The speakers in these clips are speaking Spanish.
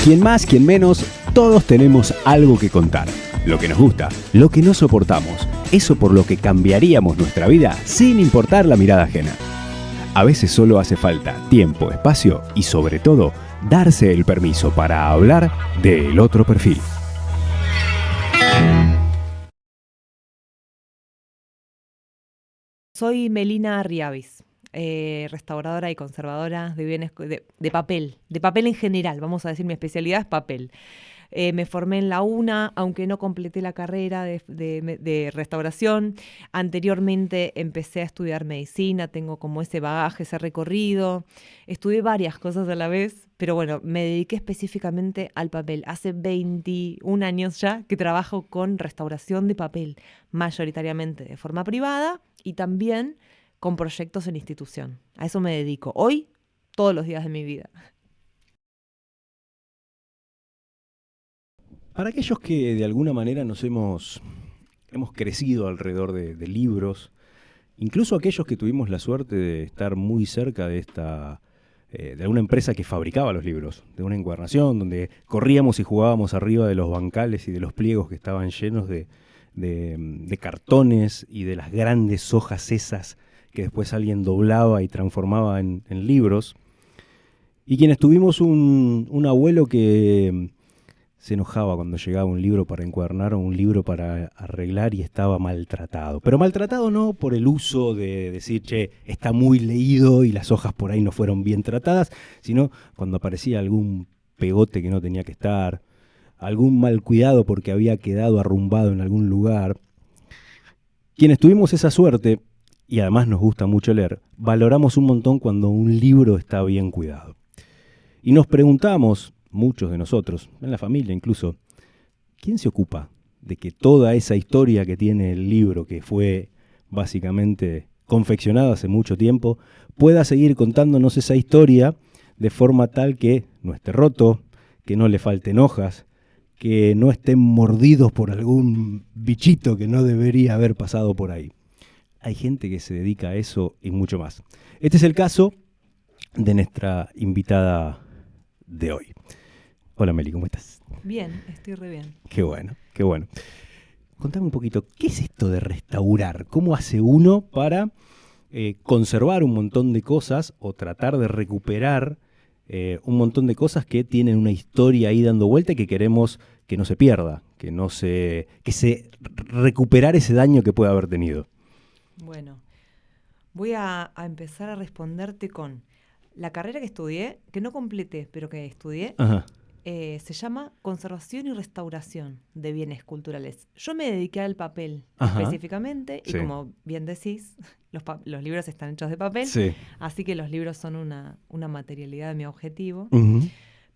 Quien más, quien menos, todos tenemos algo que contar. Lo que nos gusta, lo que no soportamos, eso por lo que cambiaríamos nuestra vida sin importar la mirada ajena. A veces solo hace falta tiempo, espacio y sobre todo, darse el permiso para hablar del otro perfil. Soy Melina Riavis, restauradora y conservadora de bienes de papel en general, vamos a decir mi especialidad es papel. Me formé en la UNA, aunque no completé la carrera de restauración. Anteriormente empecé a estudiar medicina, tengo como ese bagaje, ese recorrido. Estudié varias cosas a la vez, pero bueno, me dediqué específicamente al papel. Hace 21 años ya que trabajo con restauración de papel, mayoritariamente de forma privada y también con proyectos en institución. A eso me dedico hoy, todos los días de mi vida. Para aquellos que de alguna manera nos hemos crecido alrededor de libros, incluso aquellos que tuvimos la suerte de estar muy cerca de de alguna empresa que fabricaba los libros, de una encuadernación donde corríamos y jugábamos arriba de los bancales y de los pliegos que estaban llenos de cartones y de las grandes hojas esas que después alguien doblaba y transformaba en libros. Y quienes tuvimos un abuelo que se enojaba cuando llegaba un libro para encuadernar o un libro para arreglar y estaba maltratado. Pero maltratado no por el uso de decir, che, está muy leído y las hojas por ahí no fueron bien tratadas, sino cuando aparecía algún pegote que no tenía que estar, algún mal cuidado porque había quedado arrumbado en algún lugar. Quienes tuvimos esa suerte, y además nos gusta mucho leer, valoramos un montón cuando un libro está bien cuidado. Y nos preguntamos, muchos de nosotros, en la familia incluso, ¿quién se ocupa de que toda esa historia que tiene el libro, que fue básicamente confeccionada hace mucho tiempo, pueda seguir contándonos esa historia de forma tal que no esté roto, que no le falten hojas, que no estén mordidos por algún bichito que no debería haber pasado por ahí? Hay gente que se dedica a eso y mucho más. Este es el caso de nuestra invitada de hoy. Hola Meli, ¿cómo estás? Bien, estoy re bien. Qué bueno, qué bueno. Contame un poquito, ¿qué es esto de restaurar? ¿Cómo hace uno para conservar un montón de cosas o tratar de recuperar un montón de cosas que tienen una historia ahí dando vuelta y que queremos que no se pierda, recuperar ese daño que puede haber tenido? Bueno, voy a empezar a responderte con la carrera que estudié, que no completé, pero que estudié. Ajá. Se llama Conservación y Restauración de Bienes Culturales. Yo me dediqué al papel específicamente, y sí, como bien decís, los libros están hechos de papel, sí, así que los libros son una materialidad de mi objetivo. uh-huh,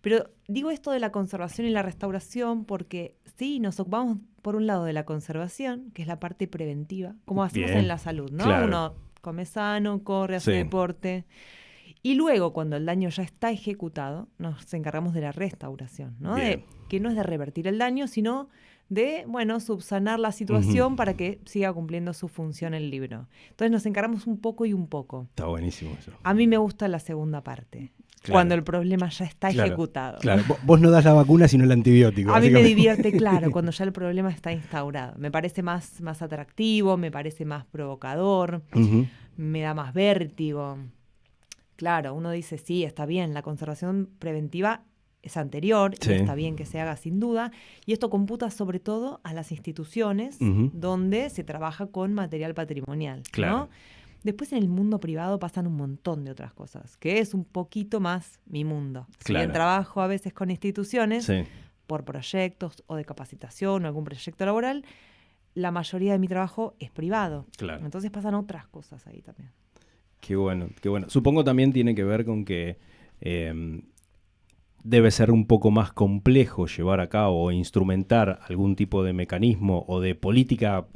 Pero digo esto de la conservación y la restauración porque sí, nos ocupamos por un lado de la conservación, que es la parte preventiva, como hacemos bien, en la salud, ¿no? claro, Uno come sano, corre, hace sí, deporte. Y luego, cuando el daño ya está ejecutado, nos encargamos de la restauración, ¿no? bien, Que no es de revertir el daño, sino de, bueno, subsanar la uh-huh. situación para que siga cumpliendo su función el libro. Entonces nos encargamos un poco y un poco. Está buenísimo eso. A mí me gusta la segunda parte, Claro, cuando el problema ya está claro, ejecutado. Claro, vos no das la vacuna sino el antibiótico. A mí me divierte, claro, cuando ya el problema está instaurado. Me parece más atractivo, me parece más provocador, Uh-huh. me da más vértigo. Claro, uno dice, sí, está bien, la conservación preventiva es anterior, Sí. y está bien que se haga sin duda, y esto computa sobre todo a las instituciones Uh-huh. donde se trabaja con material patrimonial, Claro. ¿no? Después en el mundo privado pasan un montón de otras cosas, que es un poquito más mi mundo. Si bien trabajo a veces con instituciones, Sí. por proyectos o de capacitación o algún proyecto laboral, la mayoría de mi trabajo es privado. Claro. Entonces pasan otras cosas ahí también. Qué bueno, qué bueno. Supongo también tiene que ver con que debe ser un poco más complejo llevar a cabo o instrumentar algún tipo de mecanismo o de política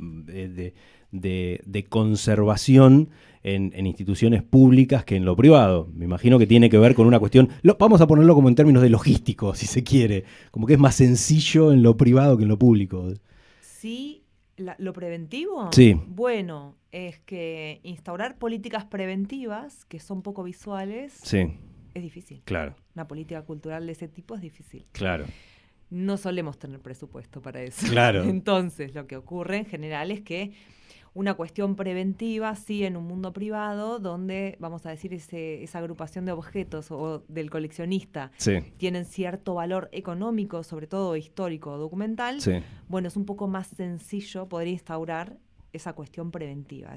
de conservación en instituciones públicas que en lo privado. Me imagino que tiene que ver con una cuestión, vamos a ponerlo como en términos de logístico, si se quiere, como que es más sencillo en lo privado que en lo público. Sí, lo preventivo. Sí. Bueno, es que instaurar políticas preventivas, que son poco visuales, Sí. es difícil. Claro. Una política cultural de ese tipo es difícil. Claro. No solemos tener presupuesto para eso. Claro. Entonces, lo que ocurre en general es que una cuestión preventiva, sí, en un mundo privado, donde, vamos a decir, esa agrupación de objetos o del coleccionista tienen cierto valor económico, sobre todo histórico o documental, bueno, es un poco más sencillo poder instaurar esa cuestión preventiva.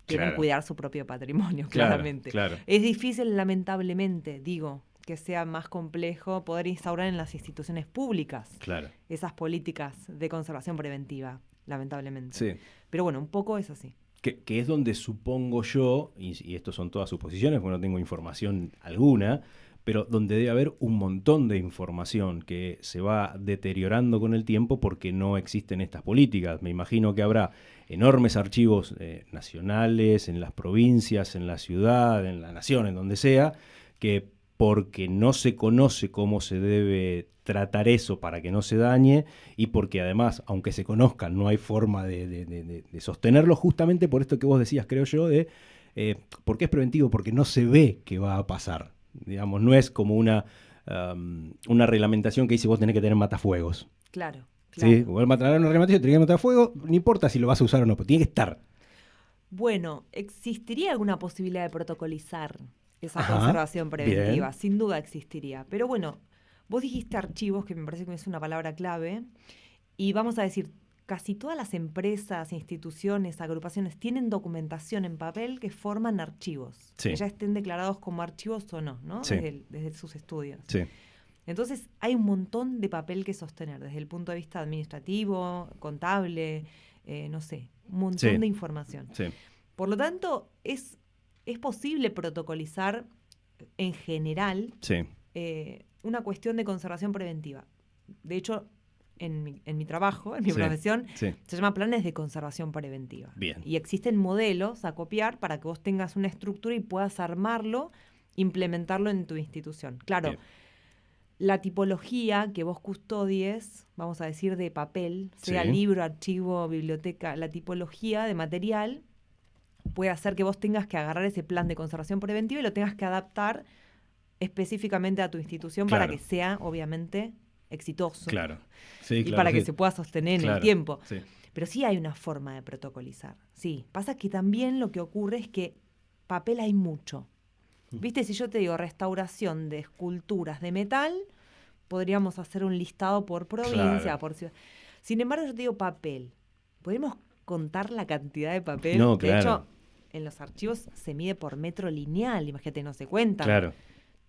Quieren cuidar su propio patrimonio, claramente. Claro. Es difícil, lamentablemente, digo, que sea más complejo poder instaurar en las instituciones públicas esas políticas de conservación preventiva, lamentablemente. Sí. Pero bueno, un poco es así. Que es donde supongo yo, y esto son todas suposiciones, porque no tengo información alguna, pero donde debe haber un montón de información que se va deteriorando con el tiempo porque no existen estas políticas. Me imagino que habrá enormes archivos nacionales, en las provincias, en la ciudad, en la nación, en donde sea, que porque no se conoce cómo se debe tratar eso para que no se dañe y porque además, aunque se conozcan, no hay forma de sostenerlo, justamente por esto que vos decías, creo yo, ¿por qué es preventivo? Porque no se ve que va a pasar. Digamos, no es como una reglamentación que dice vos tenés que tener matafuegos. Claro. ¿Sí? Vos matar una reglamentación, tenés que matar fuego, no importa si lo vas a usar o no, pero tiene que estar. Bueno, ¿existiría alguna posibilidad de protocolizar esa conservación preventiva? Bien. Sin duda existiría. Pero bueno, vos dijiste archivos, que me parece que es una palabra clave, y vamos a decir, casi todas las empresas, instituciones, agrupaciones tienen documentación en papel que forman archivos, que ya estén declarados como archivos o no, ¿no? Desde sus estudios. Sí. Entonces hay un montón de papel que sostener desde el punto de vista administrativo, contable, no sé, un montón de información. Sí. Por lo tanto, es posible protocolizar en general una cuestión de conservación preventiva. De hecho, en mi trabajo, en mi profesión, se llama planes de conservación preventiva. Bien. Y existen modelos a copiar para que vos tengas una estructura y puedas armarlo, implementarlo en tu institución. Claro, la tipología que vos custodies, vamos a decir de papel, sea libro, archivo, biblioteca, la tipología de material puede hacer que vos tengas que agarrar ese plan de conservación preventiva y lo tengas que adaptar específicamente a tu institución para que sea, obviamente, exitoso. Claro. Y para que se pueda sostener en el tiempo. Sí. Pero sí hay una forma de protocolizar. Sí. Pasa que también lo que ocurre es que papel hay mucho. ¿Viste? Si yo te digo restauración de esculturas de metal, podríamos hacer un listado por provincia, por ciudad. Sin embargo, yo te digo papel. ¿Podemos contar la cantidad de papel? No, de hecho, en los archivos se mide por metro lineal. Imagínate, no se cuentan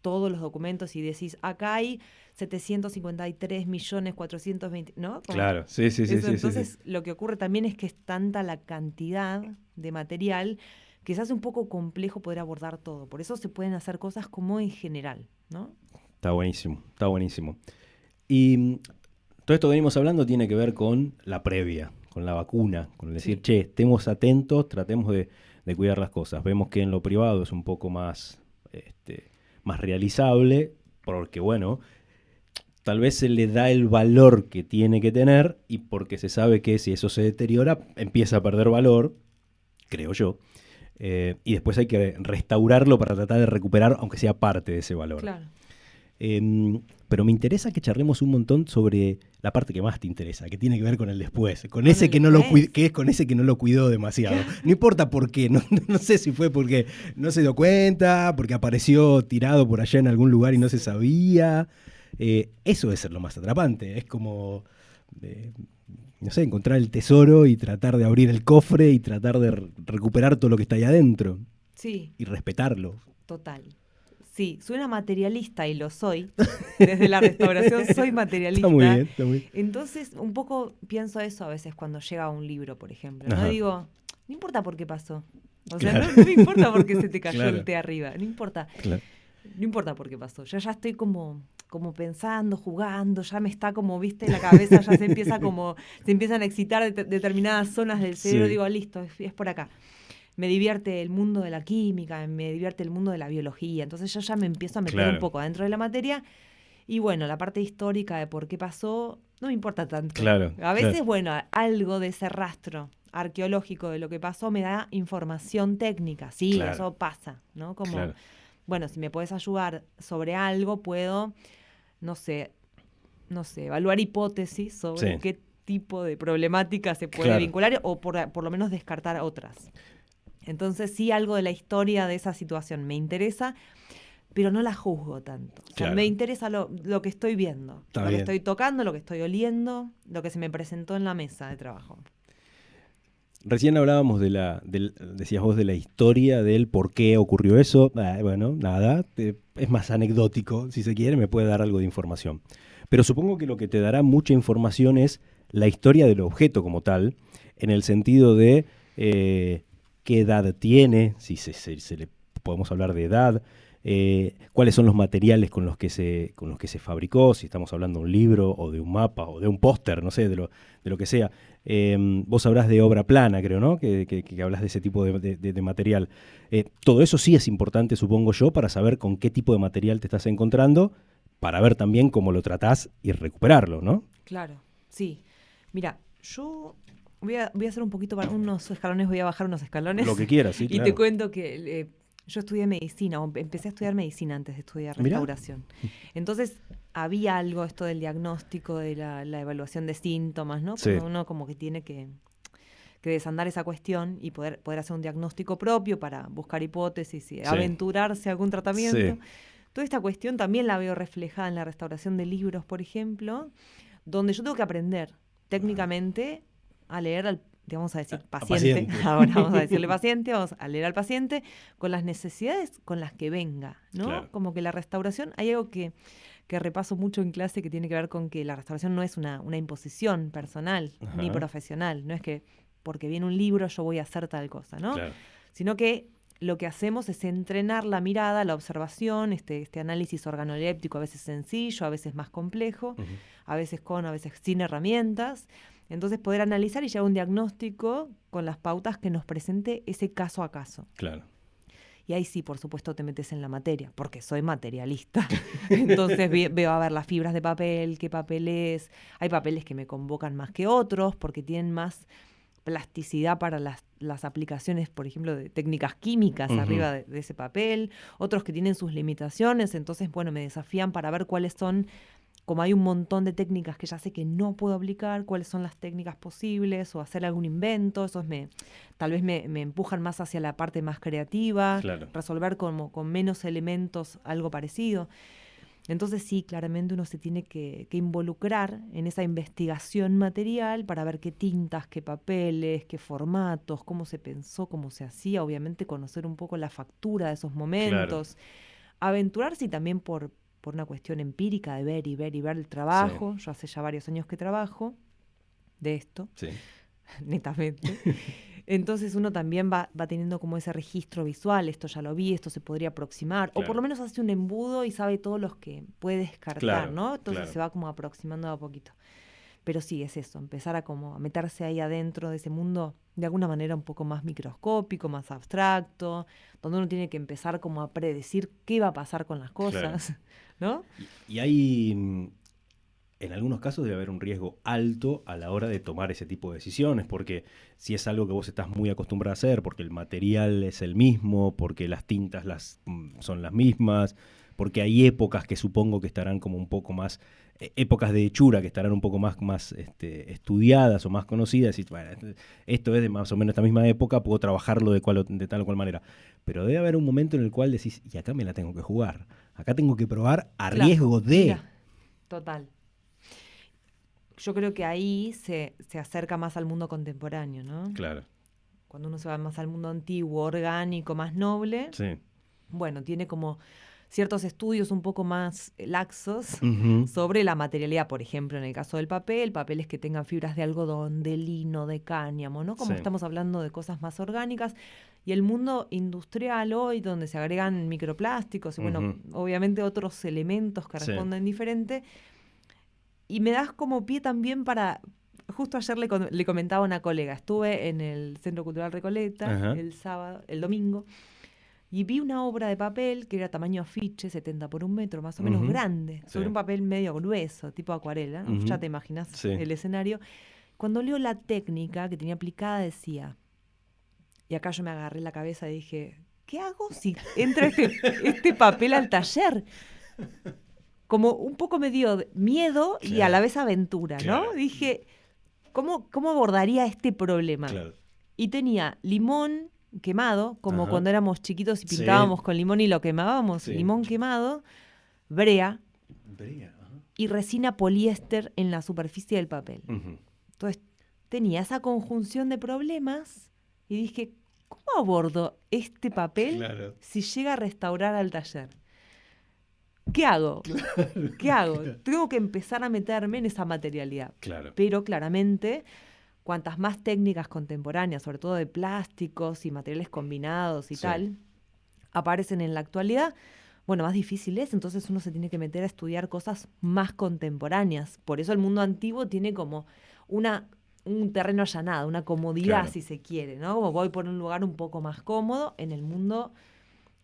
todos los documentos y decís, acá hay 753.420.000, ¿no? Claro, sí. Entonces, lo que ocurre también es que es tanta la cantidad de material que se hace un poco complejo poder abordar todo. Por eso se pueden hacer cosas como en general, ¿no? Está buenísimo. Y todo esto que venimos hablando tiene que ver con la previa, con la vacuna, con decir, estemos atentos, tratemos de cuidar las cosas. Vemos que en lo privado es un poco más realizable, porque bueno, tal vez se le da el valor que tiene que tener y porque se sabe que si eso se deteriora, empieza a perder valor, creo yo. Y después hay que restaurarlo para tratar de recuperar, aunque sea parte de ese valor. Claro. Pero me interesa que charlemos un montón sobre la parte que más te interesa, que tiene que ver con el después, con ese que no lo cuidó demasiado. No importa por qué, no sé si fue porque no se dio cuenta, porque apareció tirado por allá en algún lugar y no se sabía. Eso debe ser lo más atrapante. Es como, no sé, encontrar el tesoro y tratar de abrir el cofre y tratar de recuperar todo lo que está ahí adentro. Sí. Y respetarlo. Total. Sí, suena materialista y lo soy. Desde la restauración soy materialista. Está muy bien. Entonces, un poco pienso eso a veces cuando llega un libro, por ejemplo. ¿No? Digo, no importa por qué pasó. O sea, no me importa por qué se te cayó el té arriba. No importa. No importa por qué pasó. Yo ya estoy como pensando, jugando, ya me está como, viste, la cabeza ya se empiezan a excitar determinadas zonas del cerebro. Digo, listo, es por acá. Me divierte el mundo de la química, me divierte el mundo de la biología. Entonces yo ya me empiezo a meter un poco adentro de la materia. Y bueno, la parte histórica de por qué pasó no me importa tanto. A veces, bueno, algo de ese rastro arqueológico de lo que pasó me da información técnica. Sí, eso pasa, ¿no? Como bueno, si me podés ayudar sobre algo, puedo, no sé, evaluar hipótesis sobre Sí, qué tipo de problemática se puede claro, vincular o por lo menos descartar otras. Entonces sí, algo de la historia de esa situación me interesa, pero no la juzgo tanto. O sea, me claro. interesa lo que estoy viendo, Está lo que bien. estoy tocando, lo que estoy oliendo, lo que se me presentó en la mesa de trabajo. Recién hablábamos decías vos, de la historia del por qué ocurrió eso. Bueno, nada, es más anecdótico, si se quiere, me puede dar algo de información. Pero supongo que lo que te dará mucha información es la historia del objeto como tal, en el sentido de qué edad tiene, si se le podemos hablar de edad, cuáles son los materiales con los que se fabricó, si estamos hablando de un libro o de un mapa o de un póster, no sé, de lo que sea. Vos hablás de obra plana, creo, ¿no? Que hablas de ese tipo de material. Todo eso sí es importante, supongo yo, para saber con qué tipo de material te estás encontrando, para ver también cómo lo tratás y recuperarlo, ¿no? Claro, sí. Mira, yo voy a hacer un poquito, unos escalones, voy a bajar unos Lo escalones que quieras, sí, y te claro. cuento que yo estudié medicina, o empecé a estudiar medicina antes de estudiar Mirá. restauración. Entonces había algo esto del diagnóstico, de la evaluación de síntomas, ¿no? Sí, Cuando uno como que tiene que desandar esa cuestión y poder hacer un diagnóstico propio para buscar hipótesis y sí, aventurarse a algún sí. tratamiento. Toda esta cuestión también la veo reflejada en la restauración de libros, por ejemplo, donde yo tengo que aprender técnicamente a leer al, vamos a decir, A paciente, paciente. ahora vamos a decirle paciente, vamos a leer al paciente con las necesidades con las que venga, ¿no? Claro. Como que la restauración, hay algo que repaso mucho en clase que tiene que ver con que la restauración no es una imposición personal ni Ajá, profesional, no es que porque viene un libro yo voy a hacer tal cosa, ¿no? claro. Sino que lo que hacemos es entrenar la mirada, la observación, este análisis organoléptico, a veces sencillo, a veces más complejo, Ujú, a veces sin herramientas. Entonces poder analizar y llegar a un diagnóstico con las pautas que nos presente ese caso a caso. claro. Y ahí sí, por supuesto, te metes en la materia, porque soy materialista. Entonces veo a ver las fibras de papel, qué papel es. Hay papeles que me convocan más que otros, porque tienen más plasticidad para las aplicaciones, por ejemplo, de técnicas químicas Ujú, arriba de ese papel, otros que tienen sus limitaciones, entonces, bueno, me desafían para ver cuáles son, como hay un montón de técnicas que ya sé que no puedo aplicar, cuáles son las técnicas posibles o hacer algún invento, esos tal vez me empujan más hacia la parte más creativa, claro. resolver como con menos elementos algo parecido. Entonces sí, claramente uno se tiene que involucrar en esa investigación material para ver qué tintas, qué papeles, qué formatos, cómo se pensó, cómo se hacía, obviamente conocer un poco la factura de esos Claro. momentos, aventurarse y también por una cuestión empírica de ver y ver y ver el Sí, trabajo. Yo hace ya varios años que trabajo de esto, sí. netamente. Entonces uno también va teniendo como ese registro visual, esto ya lo vi, esto se podría aproximar, o por lo Claro. menos hace un embudo y sabe todos los que puede descartar, Claro, ¿no? Entonces claro. se va como aproximando de a poquito. Pero sí, es eso, empezar a meterse ahí adentro de ese mundo de alguna manera un poco más microscópico, más abstracto, donde uno tiene que empezar como a predecir qué va a pasar con las Claro. cosas, ¿no? Y hay, en algunos casos debe haber un riesgo alto a la hora de tomar ese tipo de decisiones, porque si es algo que vos estás muy acostumbrado a hacer, porque el material es el mismo, porque las tintas son las mismas, porque hay épocas que supongo que estarán como un poco más, épocas de hechura que estarán un poco más estudiadas o más conocidas, y bueno, esto es de más o menos esta misma época, puedo trabajarlo de tal o cual manera. Pero debe haber un momento en el cual decís, y acá me la tengo que jugar, acá tengo que probar a Claro, riesgo de... mira, total. Yo creo que ahí se acerca más al mundo contemporáneo, ¿no? Claro, Cuando uno se va más al mundo antiguo, orgánico, más noble, sí. bueno, tiene como ciertos estudios un poco más laxos Ujú, sobre la materialidad, por ejemplo, en el caso del papel, papeles que tengan fibras de algodón, de lino, de cáñamo, ¿no? sí, Como estamos hablando de cosas más orgánicas. Y el mundo industrial hoy, donde se agregan microplásticos y, bueno, ujú, obviamente otros elementos que sí, responden diferente. Y me das como pie también para... Justo ayer le comentaba a una colega, estuve en el Centro Cultural Recoleta ajá, el domingo, y vi una obra de papel que era tamaño afiche, 70 por 1 metro, más o menos ujú, grande, sí, sobre un papel medio grueso, tipo acuarela, ¿no? Ya ujú, te imaginas sí, el escenario. Cuando leo la técnica que tenía aplicada decía, y acá yo me agarré la cabeza y dije, ¿qué hago si entra este papel al taller? Como un poco me dio miedo y a la vez aventura, ¿no? Claro. Dije, ¿cómo abordaría este problema? Claro. Y tenía limón quemado, como Ajá. cuando éramos chiquitos y Sí. pintábamos con limón y lo quemábamos, Sí. limón quemado, brea Brea, ajá. y resina poliéster en la superficie del papel. Ujú. Entonces tenía esa conjunción de problemas y dije, ¿cómo abordo este papel Claro. si llega a restaurar al taller? ¿Qué hago? ¿Qué hago? Tengo que empezar a meterme en esa materialidad. Claro. Pero claramente, cuantas más técnicas contemporáneas, sobre todo de plásticos y materiales combinados y Sí. tal, aparecen en la actualidad, bueno, más difícil es. Entonces uno se tiene que meter a estudiar cosas más contemporáneas. Por eso el mundo antiguo tiene como un terreno allanado, una comodidad, Claro. si se quiere, ¿no? Como voy por un lugar un poco más cómodo. En el mundo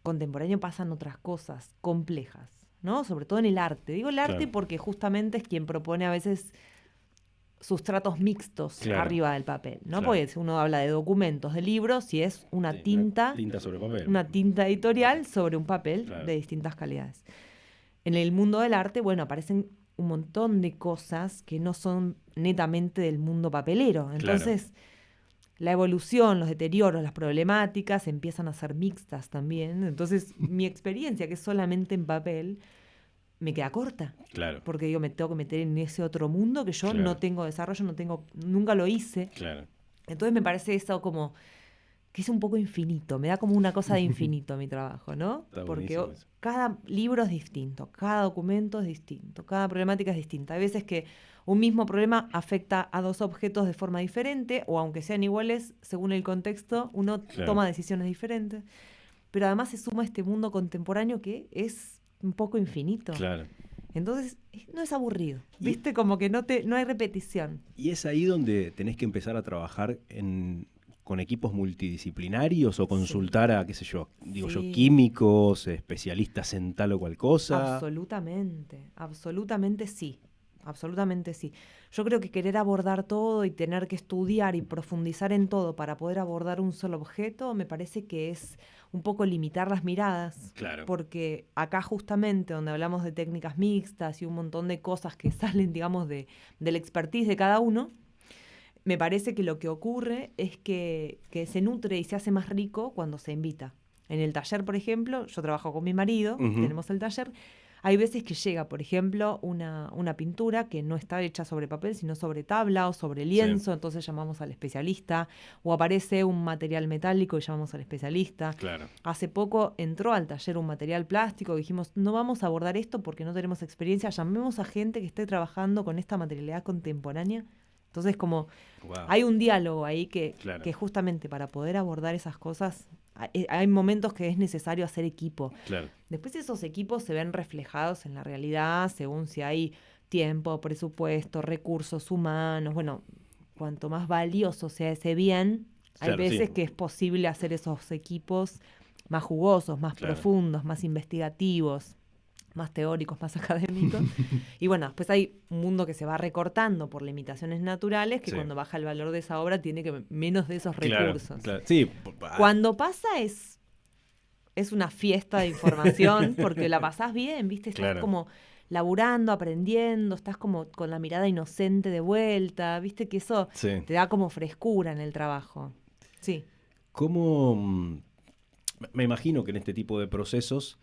contemporáneo pasan otras cosas complejas, ¿no? Sobre todo en el arte. Digo el arte Claro. porque justamente es quien propone a veces sustratos mixtos Claro. arriba del papel, ¿no? Claro. Porque si uno habla de documentos, de libros, si es una Sí, tinta, tinta sobre papel. una tinta editorial sobre un papel Claro. de distintas calidades. En el mundo del arte, bueno, aparecen un montón de cosas que no son netamente del mundo papelero. Entonces, la evolución, los deterioros, las problemáticas empiezan a ser mixtas también. Entonces, mi experiencia, que es solamente en papel, me queda corta. Claro. Porque digo, me tengo que meter en ese otro mundo que yo Claro. no tengo desarrollo, nunca lo hice. Claro. Entonces me parece eso como que es un poco infinito, me da como una cosa de infinito mi trabajo, ¿no? Está Porque buenísimo eso. cada libro es distinto, cada documento es distinto, cada problemática es distinta. Hay veces que un mismo problema afecta a dos objetos de forma diferente, o aunque sean iguales, según el contexto, uno toma decisiones diferentes. Pero además se suma este mundo contemporáneo que es un poco infinito. Claro. Entonces, no es aburrido, ¿viste? Como que no hay repetición. Y es ahí donde tenés que empezar a trabajar con equipos multidisciplinarios o consultar a, qué sé yo, Sí. químicos, especialistas en tal o cual cosa. Absolutamente, absolutamente sí. Absolutamente sí. Yo creo que querer abordar todo y tener que estudiar y profundizar en todo para poder abordar un solo objeto, me parece que es un poco limitar las miradas. Claro. Porque acá justamente donde hablamos de técnicas mixtas y un montón de cosas que salen, digamos, del expertise de cada uno, me parece que lo que ocurre es que se nutre y se hace más rico cuando se invita. En el taller, por ejemplo, yo trabajo con mi marido, tenemos el taller. Hay veces que llega, por ejemplo, una pintura que no está hecha sobre papel, sino sobre tabla o sobre lienzo, entonces llamamos al especialista, o aparece un material metálico y llamamos al especialista. Claro. Hace poco entró al taller un material plástico, dijimos, no vamos a abordar esto porque no tenemos experiencia, llamemos a gente que esté trabajando con esta materialidad contemporánea. Entonces, como hay un diálogo ahí que justamente para poder abordar esas cosas, hay momentos que es necesario hacer equipo. Claro. Después esos equipos se ven reflejados en la realidad según si hay tiempo, presupuesto, recursos humanos. Bueno, cuanto más valioso sea ese bien, hay veces que es posible hacer esos equipos más jugosos, más profundos, más investigativos, más teóricos, más académicos. Y bueno, después hay un mundo que se va recortando por limitaciones naturales, que cuando baja el valor de esa obra tiene que menos de esos recursos. Claro. Sí. Cuando pasa es una fiesta de información, porque la pasás bien, ¿viste? Estás como laburando, aprendiendo, estás como con la mirada inocente de vuelta, ¿viste? Que eso te da como frescura en el trabajo. Sí. ¿Cómo? Me imagino que en este tipo de procesos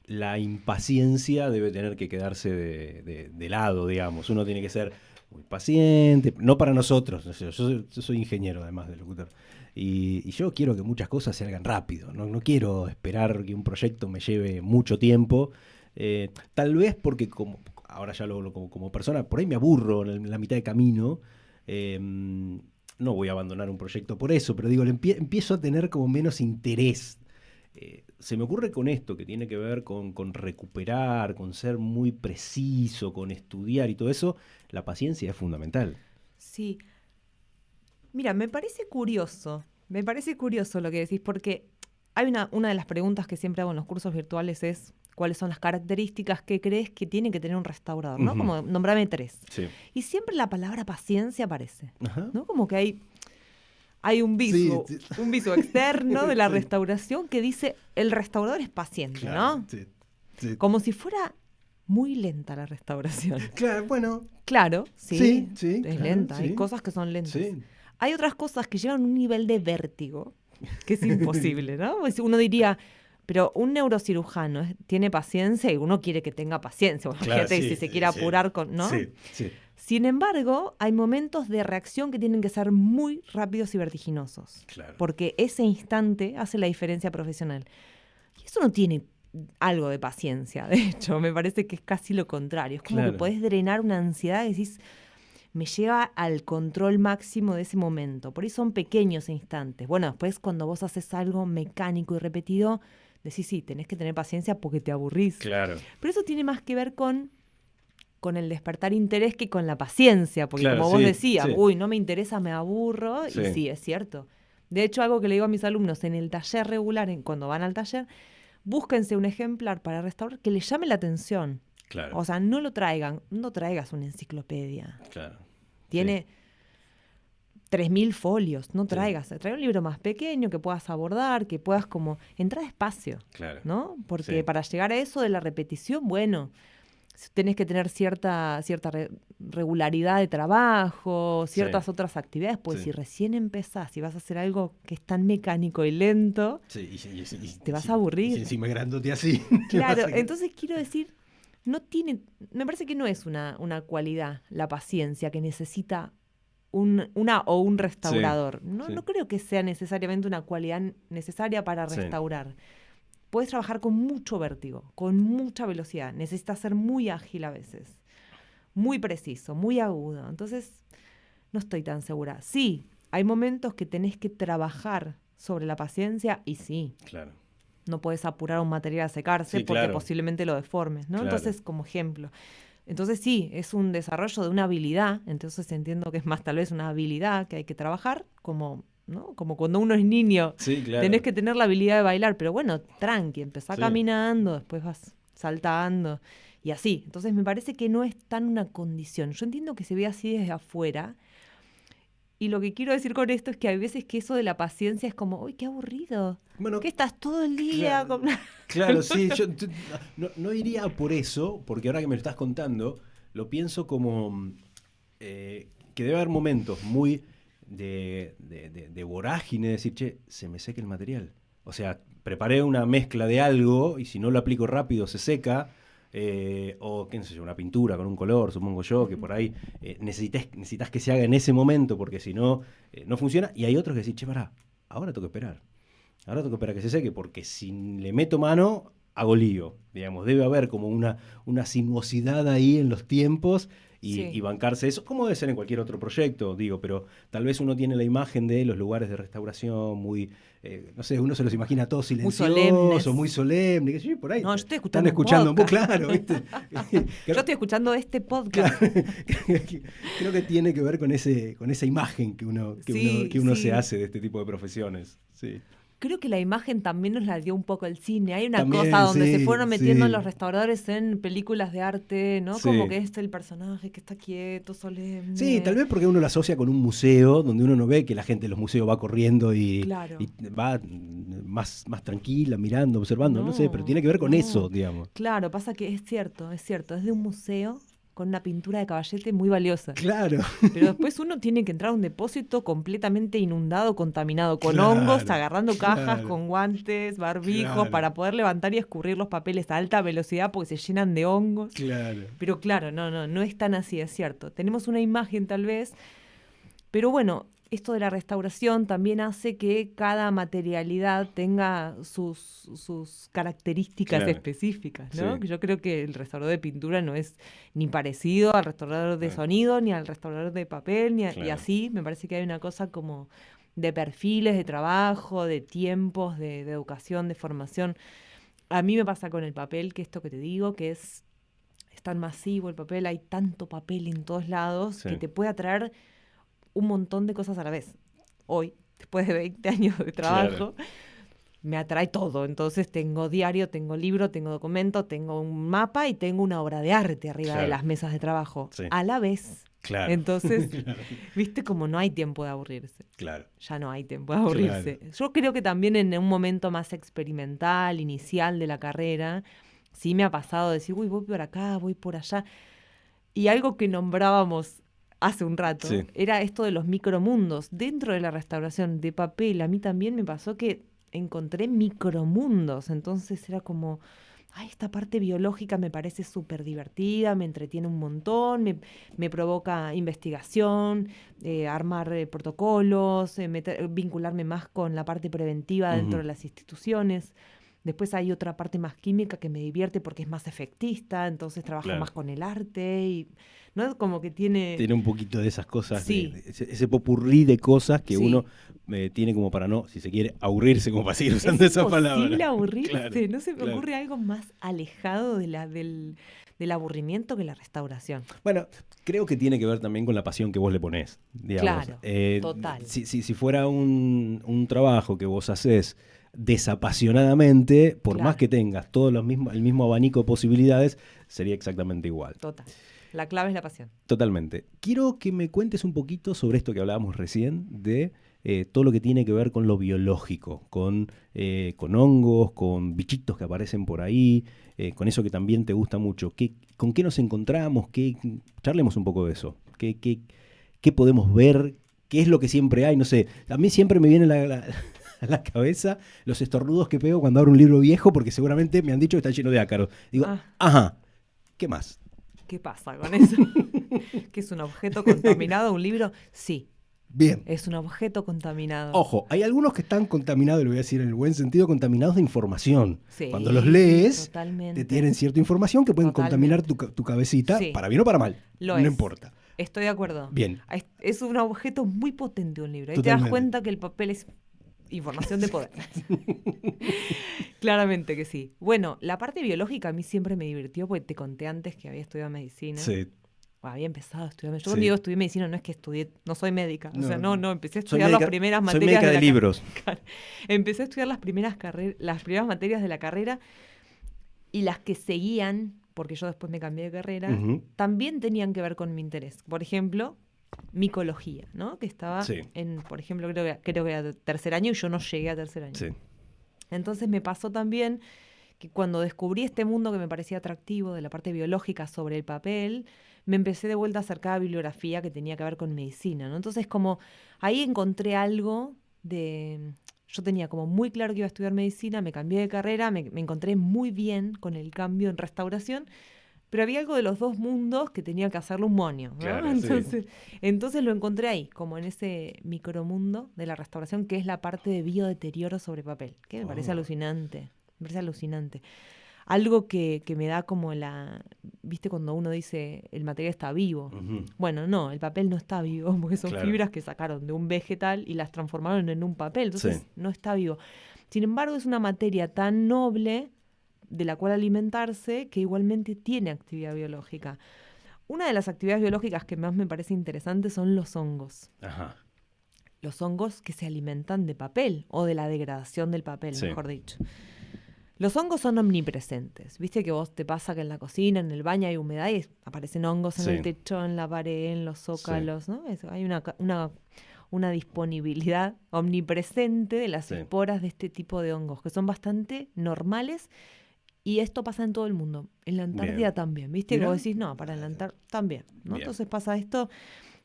la impaciencia debe tener que quedarse de lado, digamos. Uno tiene que ser muy paciente, no para nosotros. Yo soy ingeniero, además de locutor. Y yo quiero que muchas cosas se hagan rápido. No quiero esperar que un proyecto me lleve mucho tiempo. Tal vez porque ahora ya como persona, por ahí me aburro en la mitad de camino. No voy a abandonar un proyecto por eso, pero digo, empiezo a tener como menos interés. Se me ocurre con esto, que tiene que ver con recuperar, con ser muy preciso, con estudiar y todo eso, la paciencia es fundamental. Sí. Mira, me parece curioso lo que decís, porque hay una de las preguntas que siempre hago en los cursos virtuales es cuáles son las características que crees que tiene que tener un restaurador, ¿no? Como nombrame 3. Sí. Y siempre la palabra paciencia aparece, Ajá. ¿no? Como que hay hay un viso, Sí, sí. un viso externo de la Sí. restauración que dice el restaurador es paciente, Claro, ¿no? sí, sí. Como si fuera muy lenta la restauración. Claro, bueno, Claro, sí, sí, sí, es claro, lenta, hay sí. cosas que son lentas. Sí. Hay otras cosas que llevan un nivel de vértigo que es imposible, ¿no? Pues uno diría, pero un neurocirujano tiene paciencia y uno quiere que tenga paciencia. Bueno, Claro, imagínate sí, si se sí, quiere sí. apurar con, ¿no? Sí, sí. Sin embargo, hay momentos de reacción que tienen que ser muy rápidos y vertiginosos. Claro. Porque ese instante hace la diferencia profesional. Y eso no tiene algo de paciencia, de hecho, me parece que es casi lo contrario. Es como Claro. que podés drenar una ansiedad y decís, me lleva al control máximo de ese momento. Por ahí son pequeños instantes. Bueno, después cuando vos haces algo mecánico y repetido, decís, sí, tenés que tener paciencia porque te aburrís. Claro. Pero eso tiene más que ver con el despertar interés que con la paciencia, porque Claro, como vos sí, decías, sí. uy, no me interesa, me aburro, Sí. y sí, es cierto. De hecho, algo que le digo a mis alumnos en el taller regular, cuando van al taller, búsquense un ejemplar para restaurar que les llame la atención. Claro. O sea, no lo traigan, no traigas una enciclopedia. Claro. Tiene 3.000 folios, no Sí. traigas, trae un libro más pequeño que puedas abordar, que puedas como entrar despacio, Claro. ¿no? Porque Sí. para llegar a eso de la repetición, bueno, tenés que tener cierta regularidad de trabajo, ciertas Sí. otras actividades, pues Sí. si recién empezás y vas a hacer algo que es tan mecánico y lento, Sí, te vas a aburrir. Y encima grandote así. claro, entonces quiero decir, me parece que no es una cualidad la paciencia que necesita un restaurador. No, sí. no creo que sea necesariamente una cualidad necesaria para Sí. restaurar. Puedes trabajar con mucho vértigo, con mucha velocidad. Necesitas ser muy ágil a veces, muy preciso, muy agudo. Entonces, no estoy tan segura. Sí, hay momentos que tenés que trabajar sobre la paciencia y sí, Claro. no puedes apurar un material a secarse Sí, porque claro. posiblemente lo deformes, ¿no? Claro. Entonces, como ejemplo. Entonces sí, es un desarrollo de una habilidad, entonces entiendo que es más tal vez una habilidad que hay que trabajar, como, ¿no? Como cuando uno es niño, Sí, claro. tenés que tener la habilidad de bailar, pero bueno, tranqui, empezá Sí. caminando, después vas saltando y así. Entonces me parece que no es tan una condición. Yo entiendo que se ve así desde afuera. Y lo que quiero decir con esto es que hay veces que eso de la paciencia es como, uy, qué aburrido. Bueno, ¿Qué estás todo el día claro. con...? Claro, sí, yo no iría por eso, porque ahora que me lo estás contando, lo pienso como que debe haber momentos muy de vorágine, de decir, che, se me seca el material. O sea, preparé una mezcla de algo y si no lo aplico rápido se seca, o qué sé yo, una pintura con un color, supongo yo, que por ahí necesitas que se haga en ese momento, porque si no, no funciona. Y hay otros que decís, che, pará, ahora tengo que esperar. Ahora tengo que esperar a que se seque, porque si le meto mano, hago lío. Digamos, debe haber como una sinuosidad ahí en los tiempos Sí. y bancarse eso, como debe ser en cualquier otro proyecto, digo, pero tal vez uno tiene la imagen de los lugares de restauración muy, no sé, uno se los imagina todos silenciosos, solemnes. muy solemnes, que sí, por ahí No, yo estoy escuchando están un escuchando un poco, podcast. claro, ¿viste? Yo estoy escuchando este podcast. Creo que tiene que ver con esa imagen que uno Sí, se sí. hace de este tipo de profesiones. Sí. Creo que la imagen también nos la dio un poco el cine. Hay una También, cosa donde sí, se fueron metiendo sí. los restauradores en películas de arte, ¿no? Sí. Como que es el personaje que está quieto, solemne. Sí, tal vez porque uno lo asocia con un museo, donde uno no ve que la gente de los museos va corriendo y Claro. va más tranquila, mirando, observando, no sé, pero tiene que ver con no. eso, digamos. Claro, pasa que es cierto. Es de un museo con una pintura de caballete muy valiosa. Claro. Pero después uno tiene que entrar a un depósito completamente inundado, contaminado, con Claro, hongos, agarrando cajas claro. con guantes, barbijos, Claro. para poder levantar y escurrir los papeles a alta velocidad porque se llenan de hongos. Claro. Pero claro, no es tan así, es cierto. Tenemos una imagen tal vez, pero bueno, esto de la restauración también hace que cada materialidad tenga sus características Claro. específicas, ¿no? Sí. Que yo creo que el restaurador de pintura no es ni parecido al restaurador de Claro. sonido, ni al restaurador de papel, y Claro. así. Me parece que hay una cosa como de perfiles, de trabajo, de tiempos, de educación, de formación. A mí me pasa con el papel, que esto que te digo, que es tan masivo el papel, hay tanto papel en todos lados, Sí. que te puede atraer un montón de cosas a la vez. Hoy, después de 20 años de trabajo, me atrae todo. Entonces tengo diario, tengo libro, tengo documento, tengo un mapa y tengo una obra de arte arriba de Claro. las mesas de trabajo. Sí. A la vez, Claro. Entonces, viste como no hay tiempo de aburrirse. Claro. Ya no hay tiempo de aburrirse. Yo creo que también en un momento más experimental, inicial de la carrera, sí me ha pasado decir, uy, voy por acá, voy por allá. Y algo que nombrábamos hace un rato Sí. era esto de los micromundos. Dentro de la restauración de papel, a mí también me pasó que encontré micromundos. Entonces era como, ay, esta parte biológica me parece súper divertida, me entretiene un montón, me provoca investigación, armar protocolos, vincularme más con la parte preventiva dentro de las instituciones. Después hay otra parte más química que me divierte porque es más efectista, entonces trabajo Claro. más con el arte y no como que tiene... Tiene un poquito de esas cosas, Sí. de ese popurrí de cosas que Sí. uno tiene como para no, si se quiere, aburrirse, como para seguir Es usando esa palabra. imposible aburrirse, Claro, no se me claro. ocurre algo más alejado del aburrimiento que la restauración. Bueno, creo que tiene que ver también con la pasión que vos le ponés, digamos. Claro, total. Si fuera un trabajo que vos hacés desapasionadamente, por Claro. más que tengas todo el mismo abanico de posibilidades, sería exactamente igual. Total. La clave es la pasión. Totalmente. Quiero que me cuentes un poquito sobre esto que hablábamos recién, de todo lo que tiene que ver con lo biológico, con hongos, con bichitos que aparecen por ahí, con eso que también te gusta mucho. ¿Con qué nos encontramos? Charlemos un poco de eso. ¿Qué podemos ver? ¿Qué es lo que siempre hay? No sé, a mí siempre me viene a la cabeza los estornudos que pego cuando abro un libro viejo, porque seguramente me han dicho que está lleno de ácaros. Digo, ajá, ¿qué más? ¿Qué pasa con eso? ¿Que es un objeto contaminado un libro? Sí. Bien. Es un objeto contaminado. Ojo, hay algunos que están contaminados, y lo voy a decir en el buen sentido, contaminados de información. Sí, Cuando los lees, totalmente. te tienen cierta información que pueden Totalmente. contaminar tu cabecita, Sí. para bien o para mal. Lo no es. importa. Estoy de acuerdo. Bien. Es un objeto muy potente un libro. Ahí te Totalmente. das cuenta que el papel es información de poder. Claramente que sí. Bueno, la parte biológica a mí siempre me divirtió porque te conté antes que había estudiado medicina. Sí. Había empezado a estudiar. Yo Sí. cuando digo estudié medicina no es que estudié, no soy médica. No, o sea, no, empecé a Soy estudiar las médica- primeras soy materias médica de la libros. Empecé a estudiar las primeras materias de la carrera y las que seguían, porque yo después me cambié de carrera, Ujú. también tenían que ver con mi interés. Por ejemplo, micología, ¿no? Que estaba Sí. por ejemplo, creo que era tercer año y yo no llegué a tercer año. Sí. Entonces me pasó también que cuando descubrí este mundo que me parecía atractivo de la parte biológica sobre el papel, me empecé de vuelta a acercar a bibliografía que tenía que ver con medicina, ¿no? Entonces como ahí encontré algo de... Yo tenía como muy claro que iba a estudiar medicina, me cambié de carrera, me encontré muy bien con el cambio en restauración, pero había algo de los dos mundos que tenía que hacerlo un moño, ¿no? Claro, sí. Entonces lo encontré ahí, como en ese micromundo de la restauración, que es la parte de biodeterioro sobre papel, que me parece alucinante, me parece alucinante. Algo que me da como ¿viste cuando uno dice el material está vivo? Ujú. Bueno, no, el papel no está vivo, porque son Claro. fibras que sacaron de un vegetal y las transformaron en un papel, entonces Sí. no está vivo. Sin embargo, es una materia tan noble de la cual alimentarse que igualmente tiene actividad biológica. Una de las actividades biológicas que más me parece interesante son los hongos. Ajá. Los hongos que se alimentan de papel o de la degradación del papel, Sí. mejor dicho. Los hongos son omnipresentes. Viste que vos te pasa que en la cocina, en el baño hay humedad y aparecen hongos en Sí. el techo, en la pared, en los zócalos, ¿no? Hay una disponibilidad omnipresente de las Sí. esporas de este tipo de hongos, que son bastante normales. Y esto pasa en todo el mundo. En la Antártida Bien. también. ¿Viste? Mirá. Que vos decís, no, para en la Antártida también. ¿no? Bien. Entonces pasa esto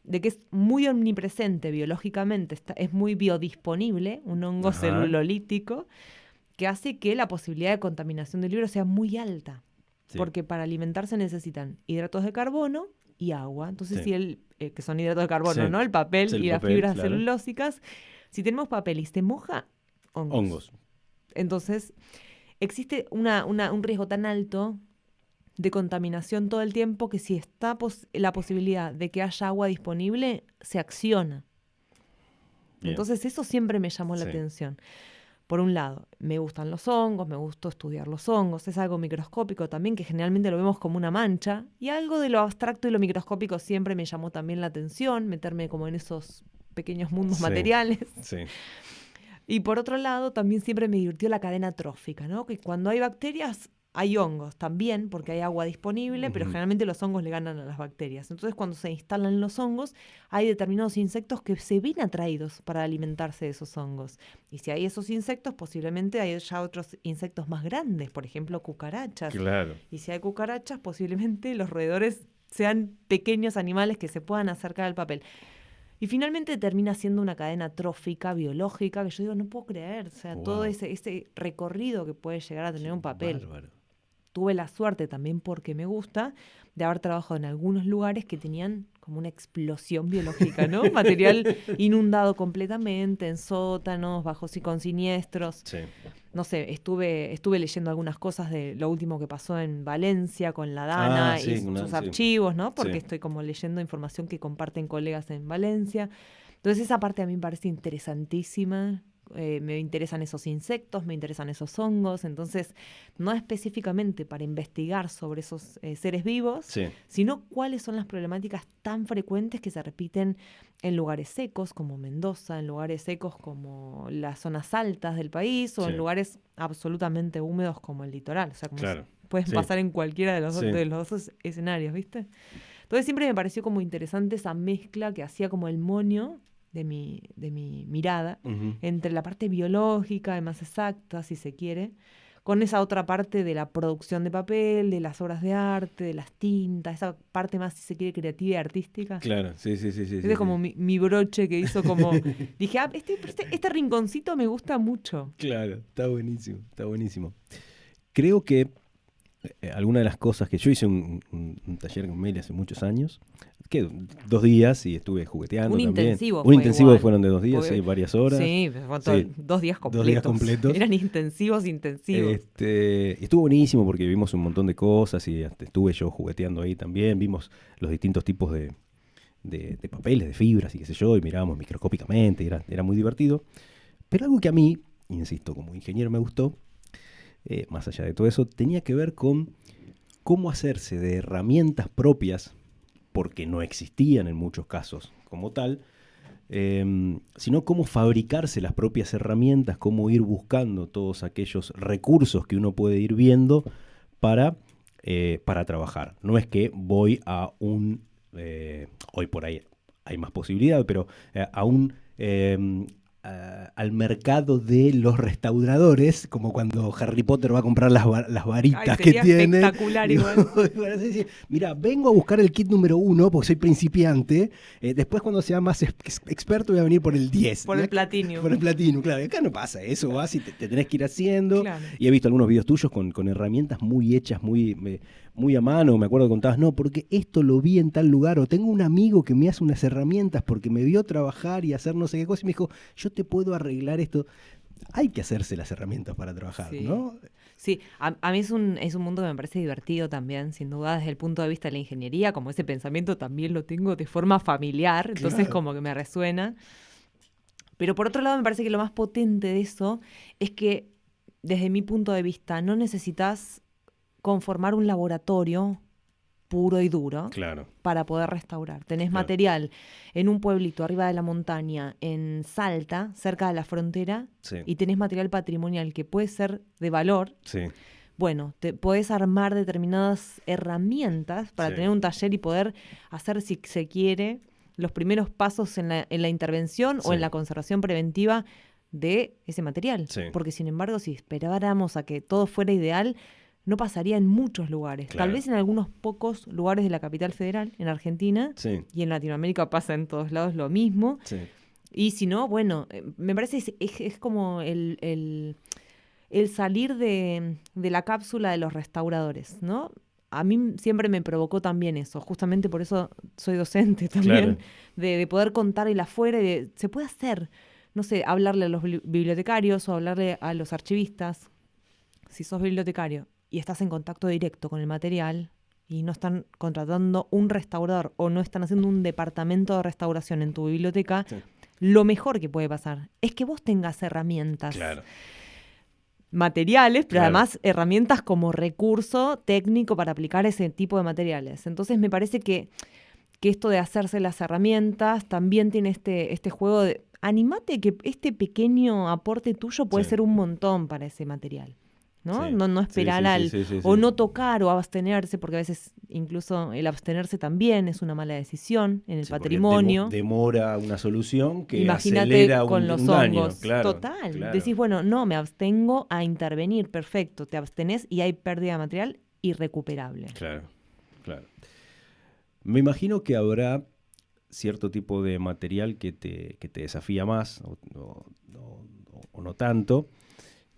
de que es muy omnipresente biológicamente, es muy biodisponible, un hongo Ajá. celulolítico, que hace que la posibilidad de contaminación del libro sea muy alta. Sí. Porque para alimentarse necesitan hidratos de carbono y agua. Entonces, Sí. si que son hidratos de carbono, Sí. ¿no? El papel Sí, el y las papel, fibras claro. celulósicas. Si tenemos papel y se moja, Hongos. entonces, existe un riesgo tan alto de contaminación todo el tiempo que si está la posibilidad de que haya agua disponible, se acciona. Bien. Entonces, eso siempre me llamó la Sí. atención. Por un lado, me gustan los hongos, me gustó estudiar los hongos, es algo microscópico también, que generalmente lo vemos como una mancha, y algo de lo abstracto y lo microscópico siempre me llamó también la atención, meterme como en esos pequeños mundos Sí. materiales. Sí. Y por otro lado, también siempre me divirtió la cadena trófica, ¿no? Que cuando hay bacterias Hay hongos también, porque hay agua disponible, pero Ujú. generalmente los hongos le ganan a las bacterias. Entonces, cuando se instalan los hongos, hay determinados insectos que se ven atraídos para alimentarse de esos hongos. Y si hay esos insectos, posiblemente hay ya otros insectos más grandes, por ejemplo, cucarachas. Claro. Y si hay cucarachas, posiblemente los roedores sean pequeños animales que se puedan acercar al papel. Y finalmente termina siendo una cadena trófica, biológica, que yo digo, no puedo creer. O sea, todo Wow. ese recorrido que puede llegar a tener un papel. Bárbaro. Tuve la suerte también, porque me gusta, de haber trabajado en algunos lugares que tenían como una explosión biológica, ¿no? Material inundado completamente, en sótanos, bajos y con siniestros. Sí. No sé, estuve leyendo algunas cosas de lo último que pasó en Valencia con la Dana Ah, sí, y sus sí. archivos, ¿no? Porque Sí. estoy como leyendo información que comparten colegas en Valencia. Entonces esa parte a mí me parece interesantísima. Me interesan esos insectos, me interesan esos hongos. Entonces, no específicamente para investigar sobre esos seres vivos, Sí. sino cuáles son las problemáticas tan frecuentes que se repiten en lugares secos como Mendoza, en lugares secos como las zonas altas del país o Sí. en lugares absolutamente húmedos como el litoral. O sea, como Claro. pueden Sí. pasar en cualquiera de los, Sí. de los dos escenarios, ¿viste? Entonces siempre me pareció como interesante esa mezcla que hacía como el moño de mi mirada Ujú. entre la parte biológica, más exacta, si se quiere, con esa otra parte de la producción de papel, de las obras de arte, de las tintas, esa parte más, si se quiere, creativa y artística. Claro, sí. Ese sí, es como sí. mi broche que hizo como... Dije, este rinconcito me gusta mucho. Claro, está buenísimo, está buenísimo. Creo que alguna de las cosas que yo hice un taller con Meli hace muchos años, que 2 días y estuve jugueteando Un también. intensivo Un fue intensivo igual. fueron de 2 días, Porque- sí, varias horas. Sí, fue Sí. 2 días completos. 2 días completos. Eran intensivos. Y estuvo buenísimo porque vimos un montón de cosas y hasta estuve yo jugueteando ahí también. Vimos los distintos tipos de papeles, de fibras y qué sé yo, y mirábamos microscópicamente, y era muy divertido. Pero algo que a mí, insisto, como ingeniero me gustó, más allá de todo eso, tenía que ver con cómo hacerse de herramientas propias, porque no existían en muchos casos como tal, sino cómo fabricarse las propias herramientas, cómo ir buscando todos aquellos recursos que uno puede ir viendo para trabajar. No es que voy a hoy por ahí hay más posibilidad, pero al mercado de los restauradores, como cuando Harry Potter va a comprar las varitas Ay, que sería tiene. espectacular igual. Mira, vengo a buscar el kit número 1 porque soy principiante. Después, cuando sea más experto, voy a venir por el 10. Por Y el acá- Platinum. Por el Platinum, claro. Acá no pasa eso, vas y te tenés que ir haciendo. Claro. Y he visto algunos videos tuyos con herramientas muy hechas, muy a mano. Me acuerdo que contabas, no, porque esto lo vi en tal lugar. O tengo un amigo que me hace unas herramientas porque me vio trabajar y hacer no sé qué cosa. Y me dijo, yo te puedo arreglar esto. Hay que hacerse las herramientas para trabajar, Sí. ¿no? Sí, a mí es un mundo que me parece divertido también, sin duda, desde el punto de vista de la ingeniería, como ese pensamiento también lo tengo de forma familiar, entonces Claro. como que me resuena. Pero por otro lado me parece que lo más potente de eso es que, desde mi punto de vista, no necesitas conformar un laboratorio puro y duro Claro. para poder restaurar. Tenés Claro. material en un pueblito arriba de la montaña, en Salta, cerca de la frontera, Sí. y tenés material patrimonial que puede ser de valor. Sí. Bueno, te podés armar determinadas herramientas para Sí. tener un taller y poder hacer, si se quiere, los primeros pasos en la intervención o Sí. en la conservación preventiva de ese material. Sí. Porque, sin embargo, si esperáramos a que todo fuera ideal, no pasaría en muchos lugares. Claro. Tal vez en algunos pocos lugares de la capital federal, en Argentina, Sí. y en Latinoamérica pasa en todos lados lo mismo. Sí. Y si no, bueno, me parece es como el salir de la cápsula de los restauradores, ¿no? A mí siempre me provocó también eso, justamente por eso soy docente también, Claro. de poder contar el afuera, se puede hacer, no sé, hablarle a los bibliotecarios o hablarle a los archivistas. Si sos bibliotecario y estás en contacto directo con el material y no están contratando un restaurador o no están haciendo un departamento de restauración en tu biblioteca, Sí. lo mejor que puede pasar es que vos tengas herramientas Claro. materiales, pero Claro. además herramientas como recurso técnico para aplicar ese tipo de materiales. Entonces me parece que esto de hacerse las herramientas también tiene este juego de animate, que este pequeño aporte tuyo puede Sí. ser un montón para ese material, ¿no? Sí. No esperar Sí, o sí. no tocar o abstenerse, porque a veces incluso el abstenerse también es una mala decisión en el Sí, porque patrimonio. demora una solución que Imagínate acelera con los un daño, hongos. claro, Total. claro, Decís, bueno, no, me abstengo a intervenir. Perfecto. Te abstenés y hay pérdida de material irrecuperable. claro, claro. Me imagino que habrá cierto tipo de material que te desafía más o no tanto.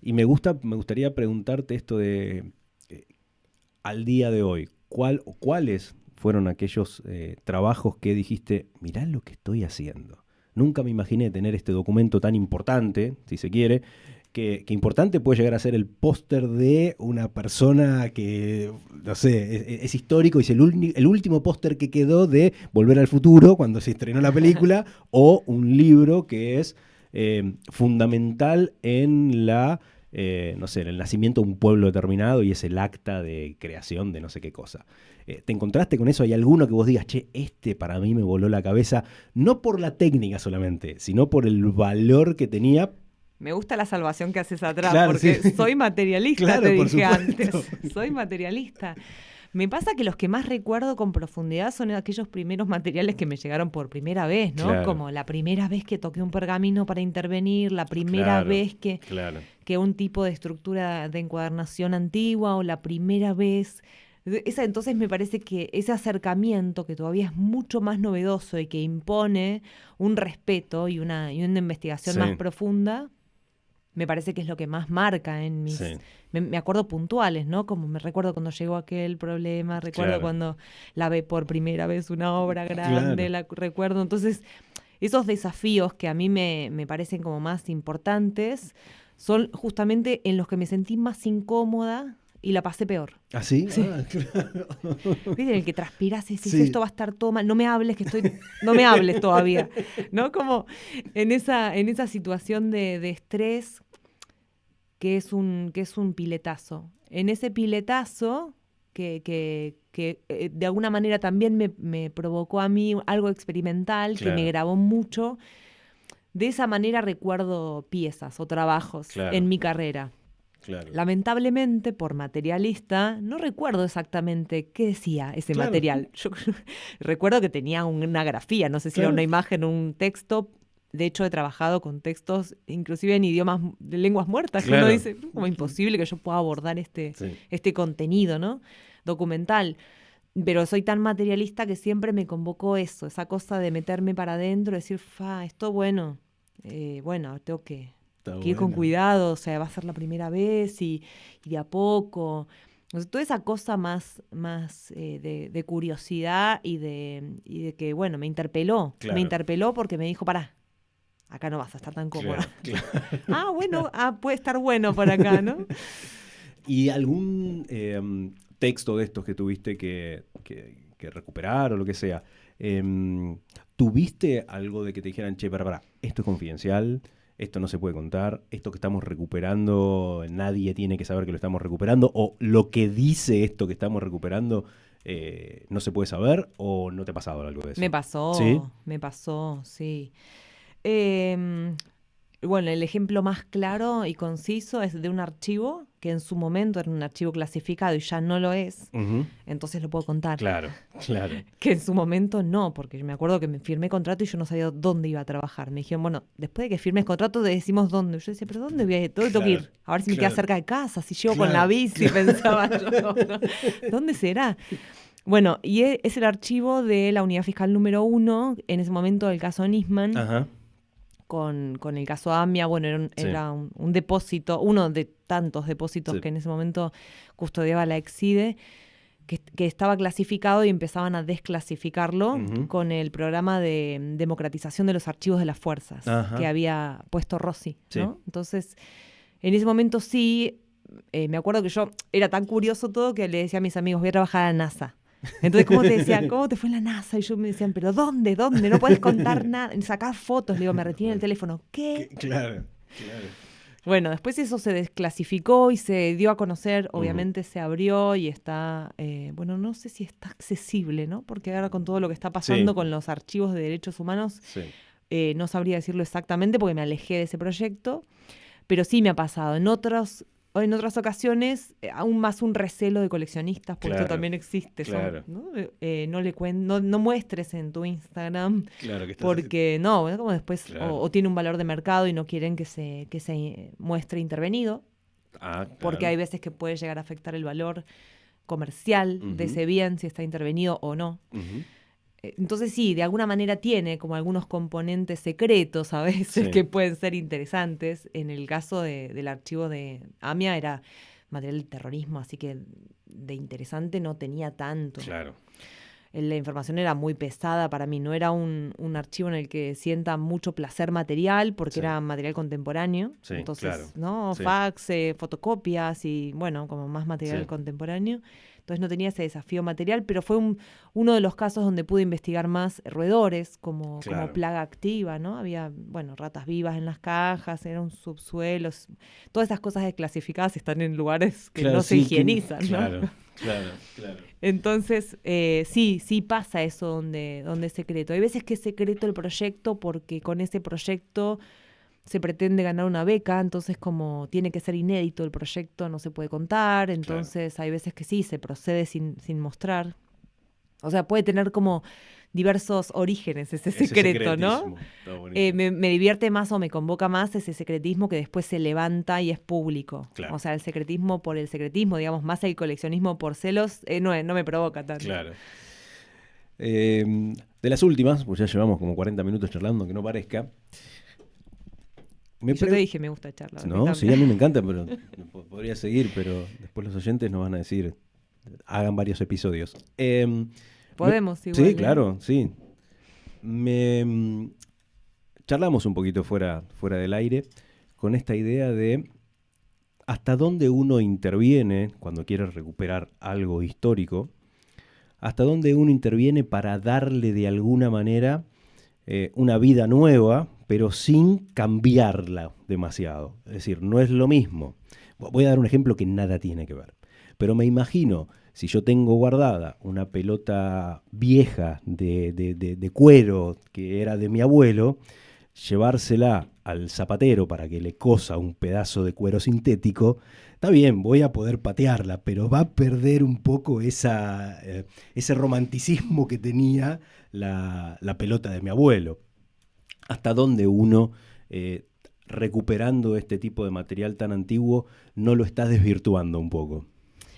Y me gustaría preguntarte esto de, eh, al día de hoy, ¿cuáles fueron aquellos trabajos que dijiste, mirá lo que estoy haciendo? Nunca me imaginé tener este documento tan importante, si se quiere, que importante puede llegar a ser el póster de una persona que, no sé, es histórico y es el último póster que quedó de Volver al Futuro cuando se estrenó la película, o un libro que es fundamental en no sé, en el nacimiento de un pueblo determinado y es el acta de creación de no sé qué cosa. ¿Te encontraste con eso? ¿Hay alguno que vos digas, che, este para mí me voló la cabeza, no por la técnica solamente, sino por el valor que tenía? Me gusta la salvación que haces atrás, Claro, porque sí. soy materialista, Claro, te por dije supuesto. antes. Soy materialista. Me pasa que los que más recuerdo con profundidad son aquellos primeros materiales que me llegaron por primera vez, ¿no? Claro. Como la primera vez que toqué un pergamino para intervenir, la primera Claro, vez claro. que un tipo de estructura de encuadernación antigua o la primera vez. Entonces me parece que ese acercamiento, que todavía es mucho más novedoso y que impone un respeto y una investigación Sí. más profunda, me parece que es lo que más marca en mis... Sí. Me acuerdo puntuales, ¿no? Como me recuerdo cuando llegó aquel problema, recuerdo Claro. cuando la ve por primera vez una obra grande, Claro. la recuerdo. Entonces, esos desafíos que a mí me parecen como más importantes son justamente en los que me sentí más incómoda y la pasé peor. ¿Ah, sí? Sí. Ah, claro. ¿Viste? En el que transpiras y decís, Sí. esto va a estar todo mal, no me hables, no me hables todavía, ¿no? Como en esa situación de estrés que es un piletazo. En ese piletazo que de alguna manera también me provocó a mí algo experimental, que me Claro. grabó mucho. De esa manera recuerdo piezas o trabajos Claro. en mi carrera. Claro. Lamentablemente, por materialista, no recuerdo exactamente qué decía ese Claro. material. Yo recuerdo que tenía una grafía, no sé si era Claro. una imagen o un texto. De hecho, he trabajado con textos, inclusive en idiomas de lenguas muertas, que Claro. uno dice, como imposible que yo pueda abordar Sí. este contenido, ¿no? Documental. Pero soy tan materialista que siempre me convocó eso, esa cosa de meterme para adentro, decir, esto bueno, tengo que Está ir con bueno. cuidado, o sea, va a ser la primera vez y de a poco. O sea, toda esa cosa más de curiosidad y de que, bueno, me interpeló. Claro. Me interpeló porque me dijo, pará, acá no vas a estar tan cómoda. Claro. Bueno, puede estar bueno por acá, ¿no? ¿Y algún texto de estos que tuviste que recuperar o lo que sea? ¿Tuviste algo de que te dijeran, che, para, esto es confidencial, esto no se puede contar, esto que estamos recuperando, nadie tiene que saber que lo estamos recuperando, o lo que dice esto que estamos recuperando no se puede saber, o no te ha pasado algo de eso? Me pasó, ¿Sí? sí. Bueno, el ejemplo más claro y conciso es de un archivo que en su momento era un archivo clasificado y ya no lo es. Uh-huh. Entonces lo puedo contar. Claro, claro. Que en su momento no, porque me acuerdo que me firmé contrato y yo no sabía dónde iba a trabajar. Me dijeron, bueno, después de que firmes contrato te decimos dónde. Yo decía, ¿pero dónde voy a ir? ¿Dónde tengo que ir? A ver si me queda cerca de casa, si llego con la bici, pensaba yo. ¿No? ¿Dónde será? Bueno, y es el archivo de la Unidad Fiscal número 1, en ese momento del caso Nisman. Ajá. Con el caso AMIA, bueno, era un depósito, uno de tantos depósitos que en ese momento custodiaba la Exide, que estaba clasificado y empezaban a desclasificarlo con el programa de democratización de los archivos de las fuerzas que había puesto Rossi, ¿no? Sí. Entonces, en ese momento sí, me acuerdo que yo era tan curioso todo que le decía a mis amigos, voy a trabajar a la NASA. Entonces, ¿cómo te decían? ¿Cómo te fue en la NASA? Y yo me decían, ¿pero dónde? No puedes contar nada. Sacar fotos. Le digo, me retienen el teléfono. ¿Qué? Claro. Bueno, después eso se desclasificó y se dio a conocer. Obviamente se abrió y está, no sé si está accesible, ¿no? Porque ahora con todo lo que está pasando con los archivos de derechos humanos, no sabría decirlo exactamente porque me alejé de ese proyecto. Pero sí me ha pasado. En otros o en otras ocasiones aún más un recelo de coleccionistas, porque Claro, esto también existe. claro. ¿No? No muestres en tu Instagram, Claro que estás porque no, ¿no? Como después Claro. o tiene un valor de mercado y no quieren que se muestre intervenido, porque hay veces que puede llegar a afectar el valor comercial de Ujú. ese bien, si está intervenido o no. Ujú. Entonces sí, de alguna manera tiene como algunos componentes secretos a veces Sí. que pueden ser interesantes. En el caso del archivo de AMIA era material de terrorismo, así que de interesante no tenía tanto. Claro. La información era muy pesada para mí, no era un archivo en el que sienta mucho placer material, porque Sí. era material contemporáneo. Sí, Entonces, claro. ¿no? Sí. Fax, fotocopias y, bueno, como más material Sí. contemporáneo. Entonces no tenía ese desafío material, pero fue uno de los casos donde pude investigar más roedores como Claro. plaga activa, ¿no? Había, bueno, ratas vivas en las cajas, era un subsuelo. Todas esas cosas desclasificadas están en lugares que Claro, no se sí, higienizan, ¿no? Claro, claro. Entonces, sí pasa eso donde es secreto. Hay veces que es secreto el proyecto porque con ese proyecto se pretende ganar una beca, entonces como tiene que ser inédito el proyecto, no se puede contar, entonces hay veces que sí, se procede sin mostrar. O sea, puede tener como diversos orígenes ese secreto, ¿no? Está buenísimo. Me divierte más o me convoca más ese secretismo que después se levanta y es público. Claro. O sea, el secretismo por el secretismo, digamos, más el coleccionismo por celos, no me provoca tanto. Claro. De las últimas, pues ya llevamos como 40 minutos charlando, que no parezca. Y yo te dije, me gusta charlar. No, sí, a mí me encanta, pero podría seguir, pero después los oyentes nos van a decir, hagan varios episodios. Podemos igual. Sí, claro, sí. Charlamos un poquito fuera del aire con esta idea de hasta dónde uno interviene cuando quiere recuperar algo histórico, hasta dónde uno interviene para darle de alguna manera una vida nueva, pero sin cambiarla demasiado. Es decir, no es lo mismo. Voy a dar un ejemplo que nada tiene que ver. Pero me imagino, si yo tengo guardada una pelota vieja de cuero que era de mi abuelo, llevársela al zapatero para que le cosa un pedazo de cuero sintético, está bien, voy a poder patearla, pero va a perder un poco ese romanticismo que tenía la pelota de mi abuelo. ¿Hasta dónde uno, recuperando este tipo de material tan antiguo, no lo está desvirtuando un poco?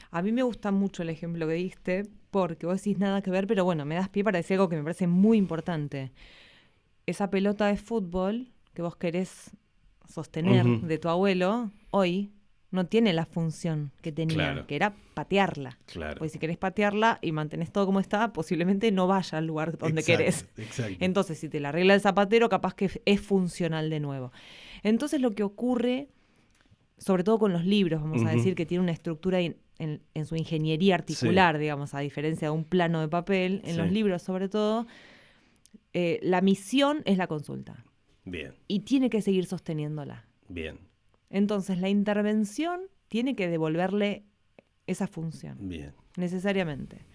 A mí me gusta mucho el ejemplo que diste, porque vos decís nada que ver, pero bueno, me das pie para decir algo que me parece muy importante. Esa pelota de fútbol que vos querés sostener de tu abuelo, hoy no tiene la función que tenía, que era patearla. Claro. Porque si querés patearla y mantenés todo como está, posiblemente no vaya al lugar donde querés. Exacto. Entonces, si te la arregla el zapatero, capaz que es funcional de nuevo. Entonces, lo que ocurre, sobre todo con los libros, vamos a decir, que tiene una estructura en su ingeniería articular, digamos, a diferencia de un plano de papel, en los libros sobre todo, la misión es la consulta. Bien. Y tiene que seguir sosteniéndola. Bien. Entonces, la intervención tiene que devolverle esa función. Bien. Necesariamente.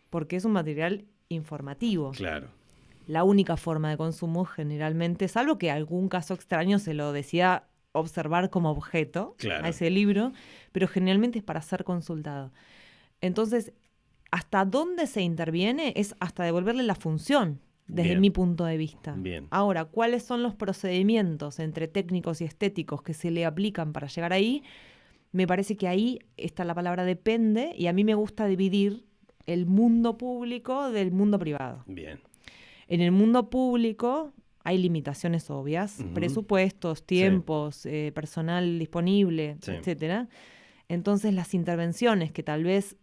Porque es un material informativo. Claro. La única forma de consumo generalmente, salvo que algún caso extraño se lo decida observar como objeto a ese libro, pero generalmente es para ser consultado. Entonces, hasta dónde se interviene es hasta devolverle la función, desde mi punto de vista. Bien. Ahora, ¿cuáles son los procedimientos entre técnicos y estéticos que se le aplican para llegar ahí? Me parece que ahí está la palabra depende, y a mí me gusta dividir el mundo público del mundo privado. Bien. En el mundo público hay limitaciones obvias, presupuestos, tiempos, personal disponible, etcétera. Entonces, las intervenciones que tal vez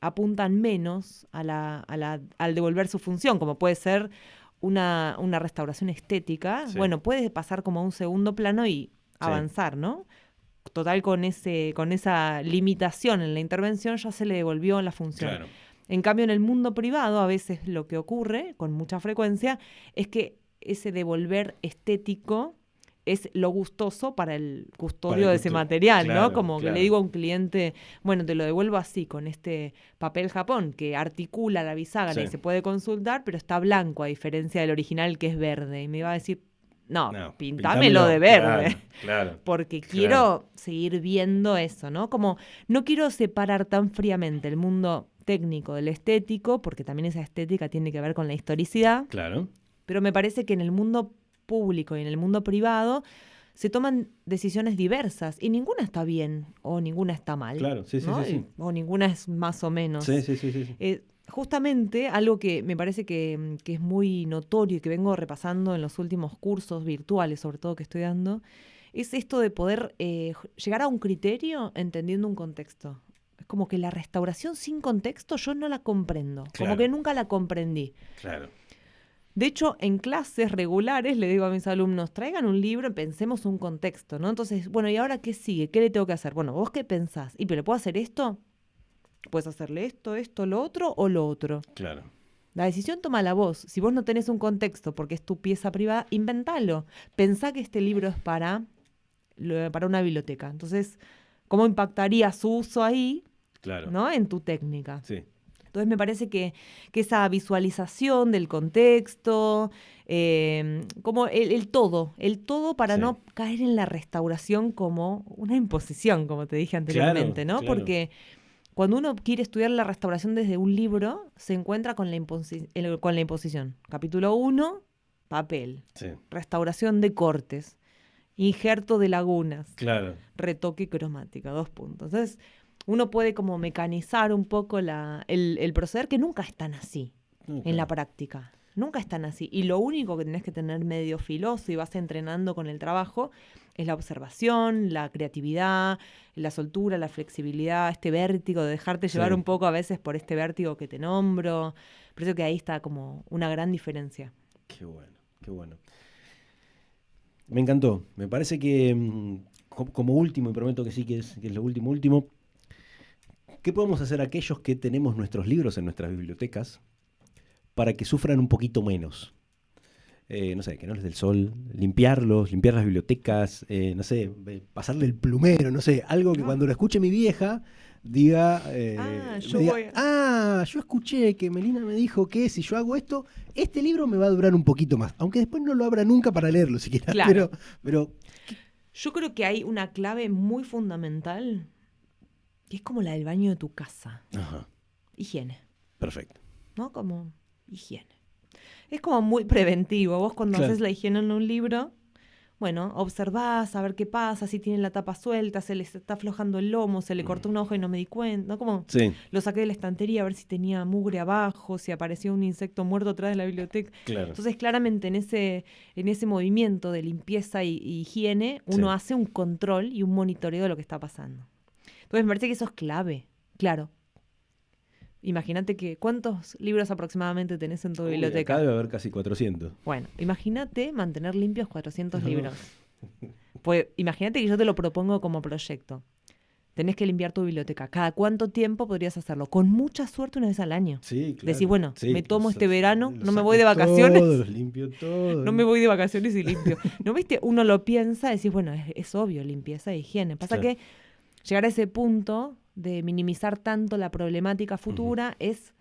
apuntan menos al devolver su función, como puede ser una restauración estética, bueno, puede pasar como a un segundo plano y avanzar, ¿no? Total, con esa limitación en la intervención ya se le devolvió la función. Claro. En cambio, en el mundo privado, a veces lo que ocurre, con mucha frecuencia, es que ese devolver estético es lo gustoso para el custodio de ese material, ¿no? Como que le digo a un cliente, bueno, te lo devuelvo así, con este papel Japón, que articula la bisagra y se puede consultar, pero está blanco, a diferencia del original que es verde. Y me va a decir, No, No, pintámelo de verde. Claro, claro. Porque Claro. quiero seguir viendo eso, ¿no? Como no quiero separar tan fríamente el mundo técnico del estético, porque también esa estética tiene que ver con la historicidad, Claro. pero me parece que en el mundo público y en el mundo privado se toman decisiones diversas y ninguna está bien o ninguna está mal. Claro, sí, sí, ¿no? sí, sí. O ninguna es más o menos. Sí, sí, sí, sí, sí. Justamente algo que me parece que es muy notorio y que vengo repasando en los últimos cursos virtuales, sobre todo que estoy dando, es esto de poder llegar a un criterio entendiendo un contexto. Es como que la restauración sin contexto yo no la comprendo, como Claro. que nunca la comprendí. Claro. De hecho, en clases regulares le digo a mis alumnos, traigan un libro, pensemos un contexto, ¿no? Entonces, bueno, ¿y ahora qué sigue? ¿Qué le tengo que hacer? Bueno, ¿vos qué pensás? ¿Y pero le puedo hacer esto? ¿Puedes hacerle esto, lo otro o lo otro? Claro. La decisión tómala vos. Si vos no tenés un contexto porque es tu pieza privada, inventalo. Pensá que este libro es para una biblioteca. Entonces, ¿cómo impactaría su uso ahí, Claro. ¿no? En tu técnica? Sí. Entonces me parece que esa visualización del contexto, como el todo para Sí. no caer en la restauración como una imposición, como te dije anteriormente, Claro, ¿no? claro. Porque cuando uno quiere estudiar la restauración desde un libro, se encuentra con la imposición. Capítulo 1, papel. Sí. Restauración de cortes. Injerto de lagunas. Claro. Retoque cromática, 2 puntos. Entonces, uno puede como mecanizar un poco el proceder, que nunca es tan así en la práctica. Nunca es tan así. Y lo único que tenés que tener medio filoso y vas entrenando con el trabajo es la observación, la creatividad, la soltura, la flexibilidad, este vértigo de dejarte llevar Sí. un poco a veces por este vértigo que te nombro. Por eso que ahí está como una gran diferencia. Qué bueno, qué bueno. Me encantó. Me parece que, como último, y prometo que sí que es lo último, ¿qué podemos hacer aquellos que tenemos nuestros libros en nuestras bibliotecas para que sufran un poquito menos? No sé, que no les dé el sol, limpiar las bibliotecas, no sé, pasarle el plumero, no sé, algo que cuando lo escuche mi vieja diga, yo escuché que Melina me dijo que si yo hago esto, este libro me va a durar un poquito más, aunque después no lo abra nunca para leerlo siquiera, Claro. pero Yo creo que hay una clave muy fundamental que es como la del baño de tu casa. Ajá, Higiene, perfecto. ¿no? Como higiene. Es como muy preventivo. Vos cuando Claro. haces la higiene en un libro, bueno, observás a ver qué pasa, si tiene la tapa suelta, se le está aflojando el lomo, se le cortó una hoja y no me di cuenta, ¿no? Como Sí, lo saqué de la estantería a ver si tenía mugre abajo, si apareció un insecto muerto atrás de la biblioteca. claro. Entonces, claramente en ese movimiento de limpieza y higiene, uno Sí. hace un control y un monitoreo de lo que está pasando. Entonces, me parece que eso es clave. Claro. Imagínate que, ¿cuántos libros aproximadamente tenés en tu Uy, biblioteca? acá debe haber casi 400. Bueno, imagínate mantener limpios 400 libros. Pues imagínate que yo te lo propongo como proyecto. Tenés que limpiar tu biblioteca. ¿Cada cuánto tiempo podrías hacerlo? Con mucha suerte, una vez al año. Sí, claro. Decís, bueno, Sí, me tomo los- este verano, los no me saco voy de vacaciones. todos, los limpio todo. No me voy de vacaciones y limpio. ¿No viste? Uno lo piensa y decís, bueno, es obvio, limpieza e higiene. Pasa Claro. que llegar a ese punto de minimizar tanto la problemática futura es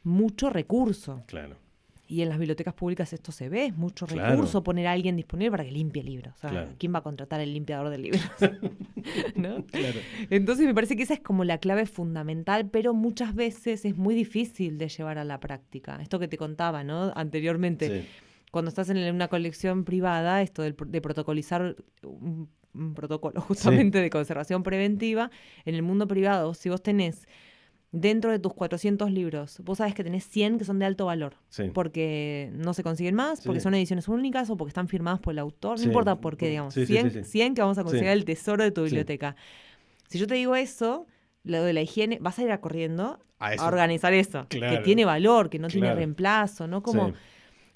mucho recurso. Claro, Y en las bibliotecas públicas esto se ve, es mucho Claro. recurso poner a alguien disponible para que limpie libros. O sea, Claro. ¿quién va a contratar el limpiador de libros? ¿No? claro. Entonces me parece que esa es como la clave fundamental, pero muchas veces es muy difícil de llevar a la práctica. Esto que te contaba, ¿no? Anteriormente, Sí, cuando estás en una colección privada, esto de protocolizar un protocolo justamente de conservación preventiva, en el mundo privado, si vos tenés dentro de tus 400 libros, vos sabés que tenés 100 que son de alto valor, sí. porque no se consiguen más, porque Sí. son ediciones únicas o porque están firmadas por el autor, no Sí, importa por qué, digamos, sí, sí, 100, sí, sí. 100 que vamos a considerar Sí. el tesoro de tu Sí. biblioteca. Si yo te digo eso, lo de la higiene, vas a ir a corriendo A eso. a organizar eso, Claro. que tiene valor, que no tiene Claro. reemplazo, ¿no? Como, Sí.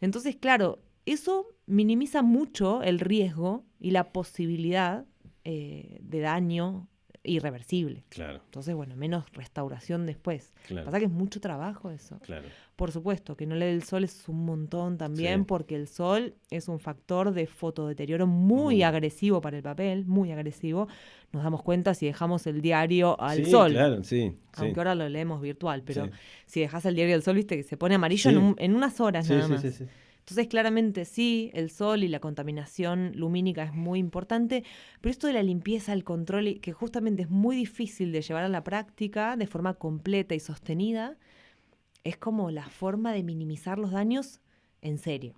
entonces, claro, eso minimiza mucho el riesgo y la posibilidad de daño irreversible. Claro, Entonces, bueno, menos restauración después. claro. Pasa que es mucho trabajo eso. Claro. Por supuesto, que no le dé el sol es un montón también, Sí. porque el sol es un factor de fotodeterioro muy Muy. agresivo para el papel, muy agresivo. Nos damos cuenta si dejamos el diario al Sí, sol. claro, sí. Aunque sí. ahora lo leemos virtual, pero Sí. si dejas el diario al sol, viste que se pone amarillo Sí. en unas horas Sí, nada sí, más. sí, sí. Entonces, claramente sí, el sol y la contaminación lumínica es muy importante, pero esto de la limpieza, el control, que justamente es muy difícil de llevar a la práctica de forma completa y sostenida, es como la forma de minimizar los daños en serio.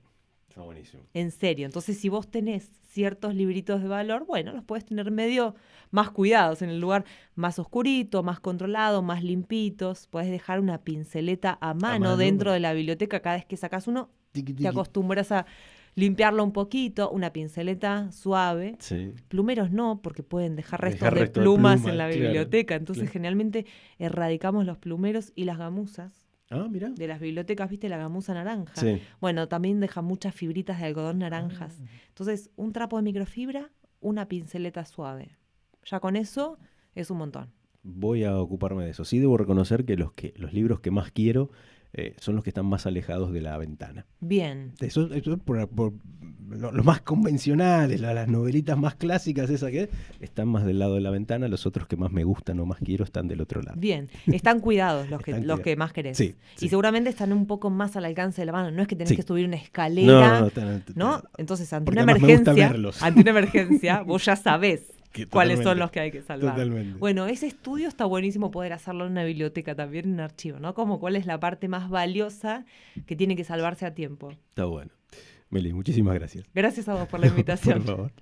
Está buenísimo. En serio. Entonces, si vos tenés ciertos libritos de valor, bueno, los podés tener medio más cuidados, en el lugar más oscurito, más controlado, más limpitos. Podés dejar una pinceleta a mano dentro de la biblioteca. Cada vez que sacás uno, Tiqui, te tiqui. acostumbras a limpiarlo un poquito, una pinceleta suave. Sí. Plumeros no, porque pueden dejar restos Dejar de resto de plumas pluma, en la claro, biblioteca. Entonces, claro. generalmente erradicamos los plumeros y las gamuzas Ah, mirá. de las bibliotecas, ¿viste? La gamuza naranja. Sí. Bueno, también deja muchas fibritas de algodón naranjas. Entonces, un trapo de microfibra, una pinceleta suave. Ya con eso es un montón. Voy a ocuparme de eso. Sí debo reconocer que los libros que más quiero son los que están más alejados de la ventana. Bien. Eso es por los más convencionales, las novelitas más clásicas, esas que... Están más del lado de la ventana, los otros que más me gustan o más quiero están del otro lado. Bien, están cuidados los que, Están los que cuidados. más querés. Sí, sí. Y seguramente están un poco más al alcance de la mano. No es que tenés Sí. que subir una escalera, No. Entonces, ante Porque una además me gusta emergencia, verlos. ante una emergencia, vos ya sabés Que cuáles son totalmente, los que hay que salvar. totalmente. Bueno, ese estudio está buenísimo poder hacerlo en una biblioteca también, en un archivo, ¿no? Como cuál es la parte más valiosa que tiene que salvarse a tiempo. Está bueno. Meli, muchísimas gracias. Gracias a vos por la invitación. Por favor.